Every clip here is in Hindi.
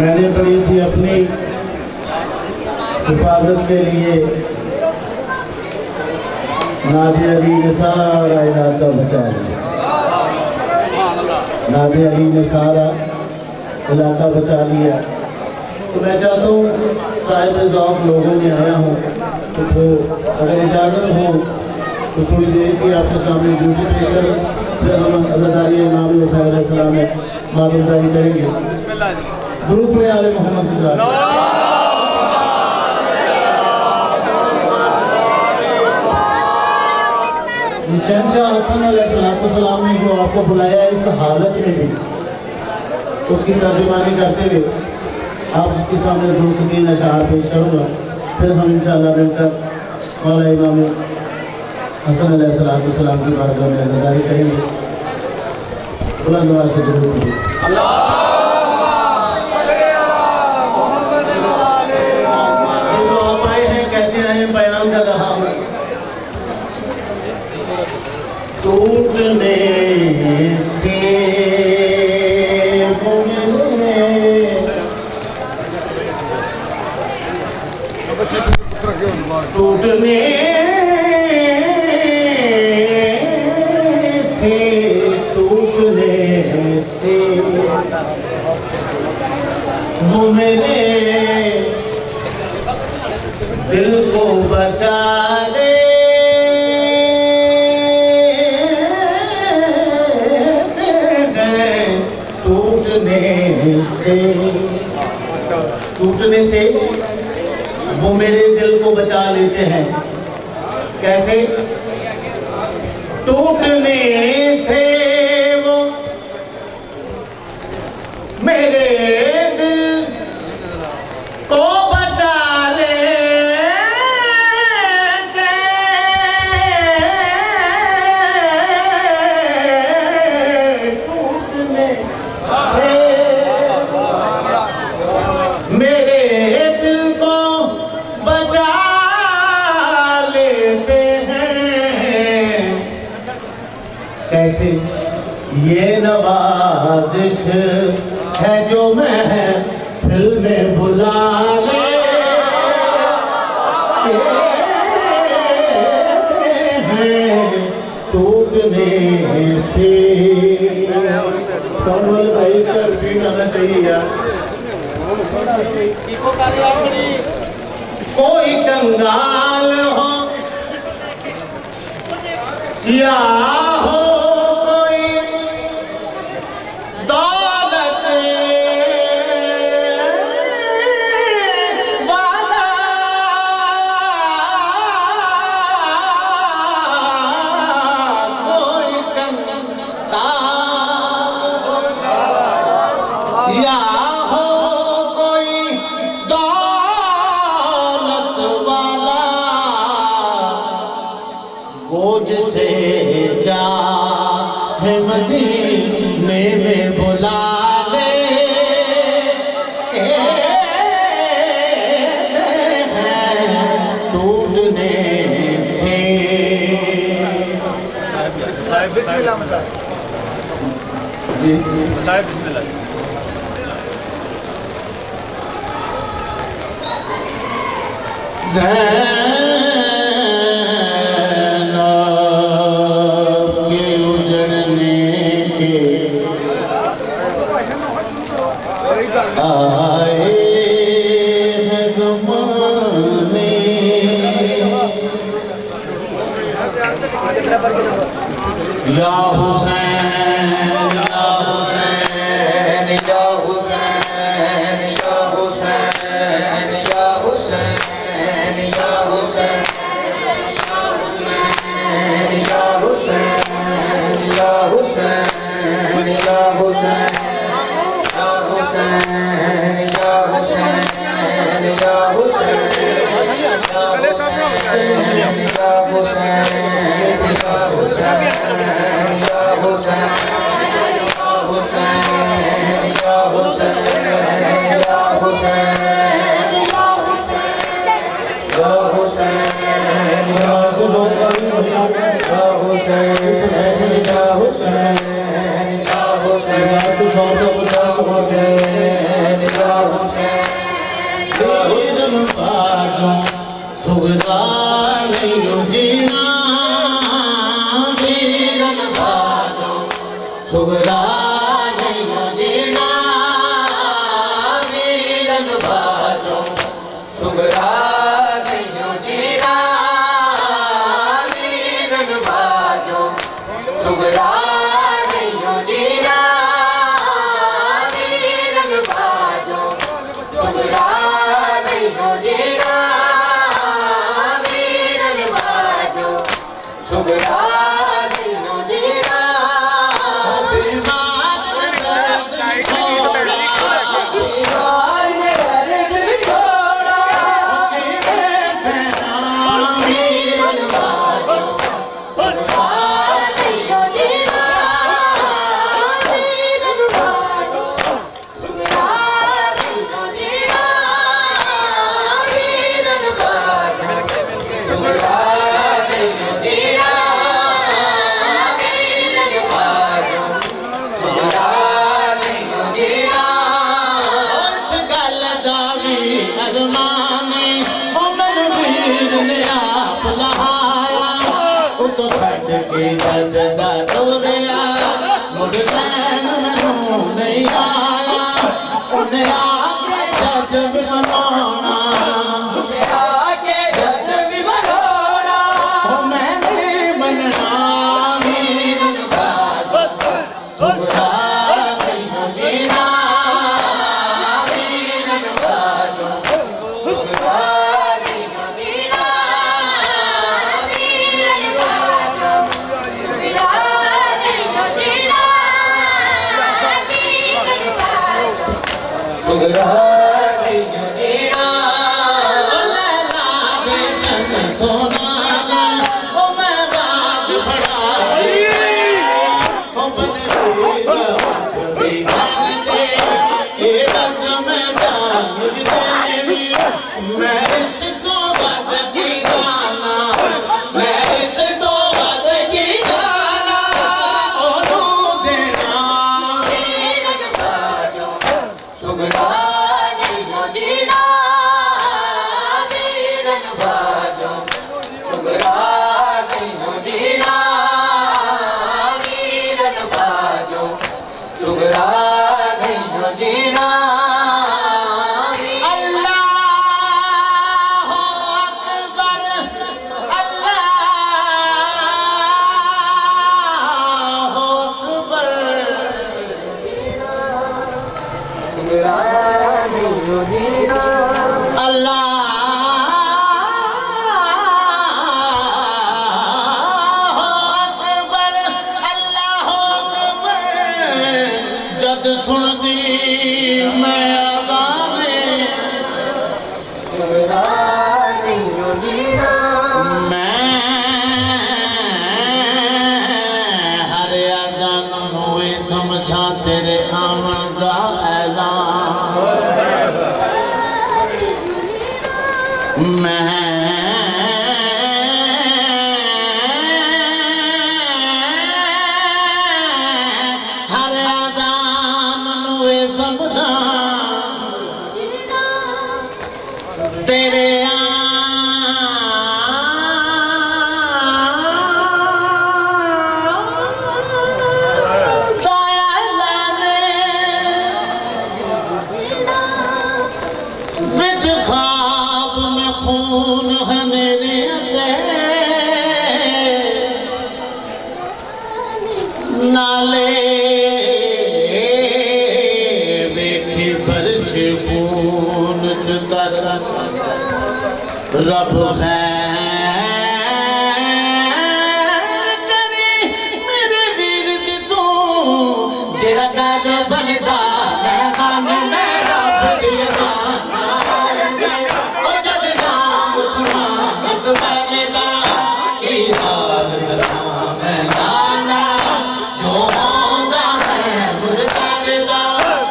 मैंने पढ़ी थी अपनी हिफाजत के लिए, नाबी अली ने सारा इलाका बचा लिया। नाबी अली ने सारा इलाका बचा लिया। तो मैं चाहता हूँ साहिब ज़ौक़ लोगों में आया हूँ, तो अगर इजाज़त हो तो थोड़ी देर की आपके सामने ड्यूटी पेश कर, फिर हम अज़ादारी इमाम हुसैन अलैहिस्सलाम में मालूमदारी करेंगे। दुरूद पढ़े आले मोहम्मद की ज़ात। शहंशाह हसन अलैहिस्सलाम ने जो आपको बुलाया इस हालत में भी, उसकी तर्जुमानी करते हुए आप उसके सामने 2 से 3 अशआर पेश करूँगा, फिर हम इंशाअल्लाह मिलकर मौला इमाम हसन अलैहिस्सलाम की बारगाह में अज़ादारी करेंगे। बुलंद आवाज़ से दुरूद पढ़िए। जो आप आए हैं, कैसे आए हैं, बयान कर रहा हूँ। टूटने से टूटने से वो मेरे दिल को बचा ले। टूटने से वो मेरे दिल को बचा लेते हैं। कैसे? टूटने से वो मेरे दिल को बचा लेते, टूटने से मेरे दिल को बचा लेते हैं। कैसे? ये नवाजिश है जो महफिल में बुला लेते हैं, टूटने से। कमल भाई का रिपीट आना चाहिए यार। कोई कंगाल हो या हो कोई दौलत वाला, कोई कंगाल या हो कोई दौलत वाला, वो जिसे चाहे मदीने में बुला ले, टूटने से। बिस्मिल्लाह जी साहिब, बिस्मिल्लाह। ज़ैनब के उजड़ने के आए हैं ज़माने, या हुसैन या हुसैन या हुसैन या हुसैन या हुसैन या हुसैन या हुसैन या हुसैन या हुसैन या हुसैन या हुसैन या हुसैन या हुसैन या हुसैन सुगरा नहीं जीना वीरन बाजो सुगरा नहीं जीना वीरन बाजो सुगरा नहीं जीना वीरन बाजो सुगरा नहीं जीना वीरन बाजो सुगरा नहीं जीना बीमार में दर्द छोड़ा वीरन बाजो सुगरा नहीं जीना वीरन बाजो सुगरा नहीं जीना वीरन बाजो सुगरा नहीं जीना वीरन बाजो सुगरा नहीं जीना उस गल दा भी अरमाने मोमन वीर ने आप लहाया उतो खट के दर्द दा टोरिया मुड़ लैन मैनू नहीं आया उन्हें आके जद भी मनाना आके जग भी मरोड़ा ओ मैंने मनना वीरन बाजो सुगरा नहीं जीना वीरन बाजो सुगरा नहीं जीना वीरन बाजो सुगरा नहीं जीना वीरन बाजो सुगरा नहीं जीना ओ लैला दे तन तो नाला ओ मैं बाग फड़ाई ओ मन वीर भी बन दे ए बस मैं जान देवी मैं इस तो बद की गाना मैं इस तो बद की गाना ओनू देना वीरन बाजो सुगरा नहीं जीना वीरन बाजो सुगरा नहीं जीना वीरन बाजो सुगरा नहीं जीना अल्लाह अकबर अल्लाह अकबर सुगरा नहीं जीना अल्लाह अकबर अल्लाह अकबर जद सुनदी मैं अज़ाने सुगरा नहीं जीना मैं हर अज़ान नूं ही समझा तेरे आवन दा ऐलान मैं हर अज़ान नूं ही समझा तेरे विच ख्वाब में खून हनेरे नाले वेखी बरछ खून च तर रब करे मेरे वीर दी तू जेड़ा कर बनदा मैं मानना रब दी अज़ान ओ जद नाम सुना अकबर दा की हाल दसां मैं नाना जो होंदा मैं मुर्तर दा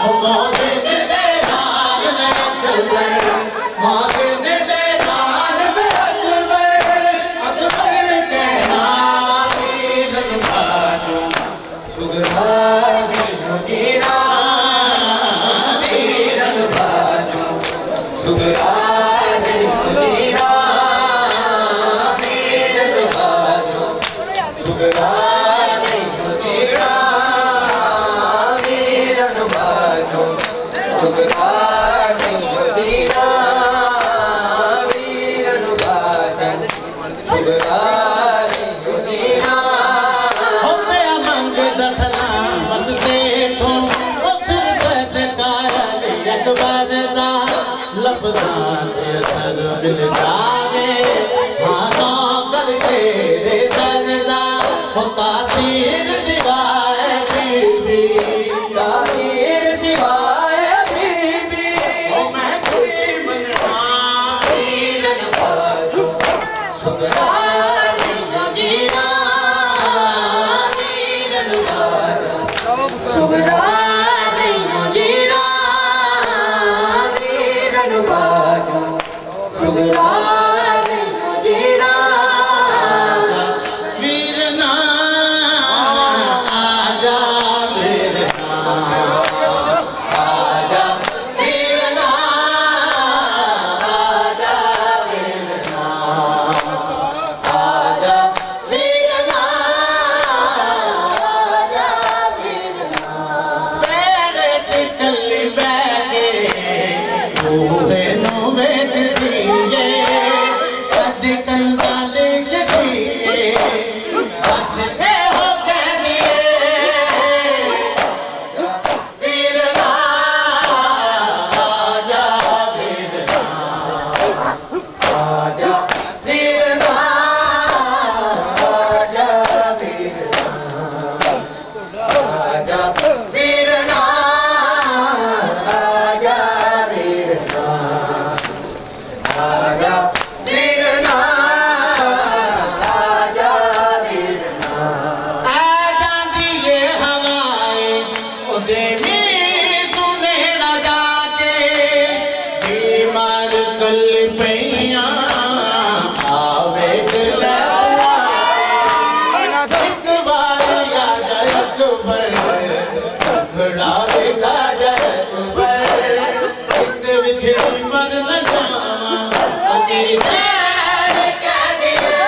ओ मौजे दे नाल मैं अकबर मौजे दे नाल मैं अकबर के नाल वीरन बाजो सुगरा नहीं जीना वीरन बाजो सुगरा नहीं जीना वीरन बाजो सुगरा नहीं जीना मिल जावे हाँ नौकर तेरे दरदा हो तासीर सिवाय बीबी तासीर सिवाय बीबी ओ मैं कोई बनवा वीरन बाजो सुगरानी जीना वीरन बाजो सुगरानी जीना वीरन बाजो सुगरानी जीना वीरना आजा वीरना आजा वीरना आजा वीरना आजा वीरना आजा वीरना पेड़े ते चली बैठे बूहे नु बैठ दिए कदी कंधा लिख दिए बस ए हो गए वीरना आजा वीरना आजा वीरना आजा वीरना आजा वीरना आजा वीरना आजा वीरना आजा वीरना आजा दिए हवाएं ओ देवी सुने न जाके बीमार कल पैया आवे गलवा एक बार आ जाए अकबर खड़ावे का जाए अकबर एक विछड़ी मर न जावा ओ तेरी पैर कह दिए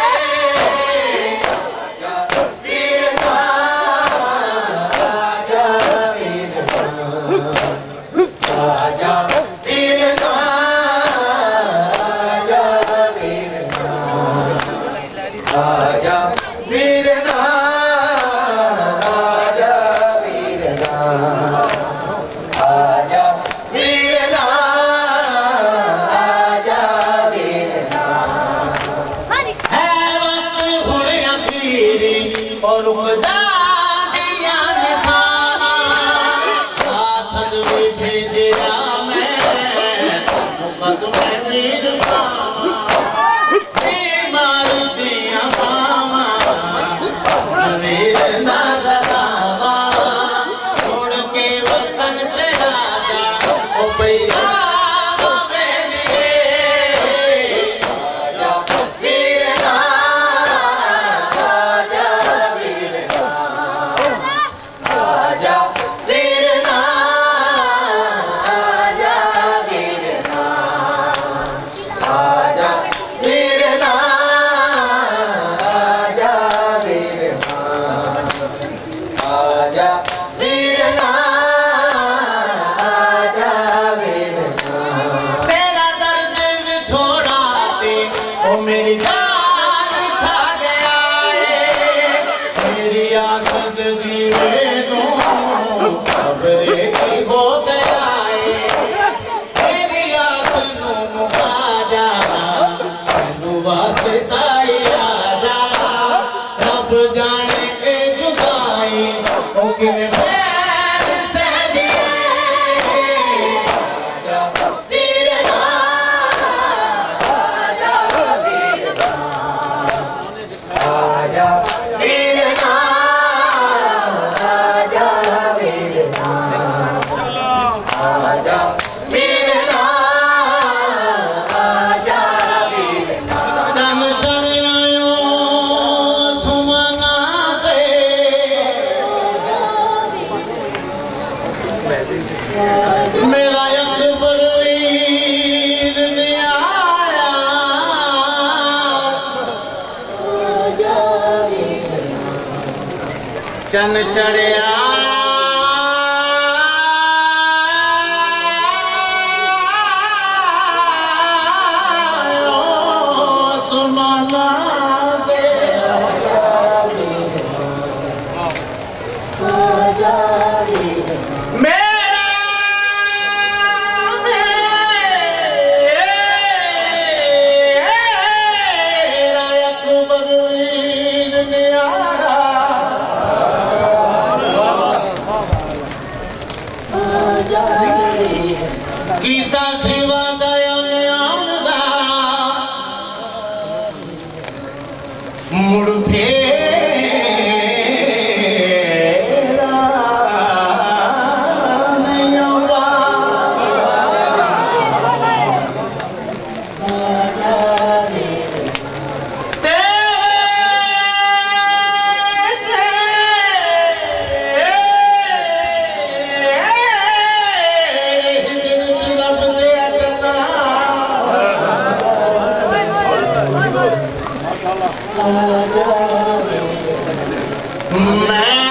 वीरना आजा वीरना आजा वीरना आजा वीरना आजा वीरना आजा वीरना आजा वीरना आजा वीरना है वक्त घोड़े अखीरी और रुकदा दिया निशाना आसद भी भेजा मैं मुकदमे वीर बीमार दिया मामा वीर ना सदावा छोड़ के वतन तेरा जा ओ पैरा दिए आजा वीरना आजा वीरना आजा वीरना आजा वीरना आजा वीरना आजा वीरना आजा वीरना आजा वीरना तेरा दर्द छोड़ा दे ओ मेरी जान खा गया है मेरी आसद दीवे नो खबरे की हो गया है मेरी आसद मुका जा तू वास्ते ताई आजा रब जाने के जुदाई ओ किवे पैर से दिए वीरना आजा वीरना आजा वीरना आजा वीरना आजा वीरना आजा वीरना चन चढ़ आयो सुमना दे मेरा अकबर वीर ने आया चन चढ़िया सुमना दे मेरा कीता सिवा दयाने आनदा मुड़ फेरा नहीं आवा मैं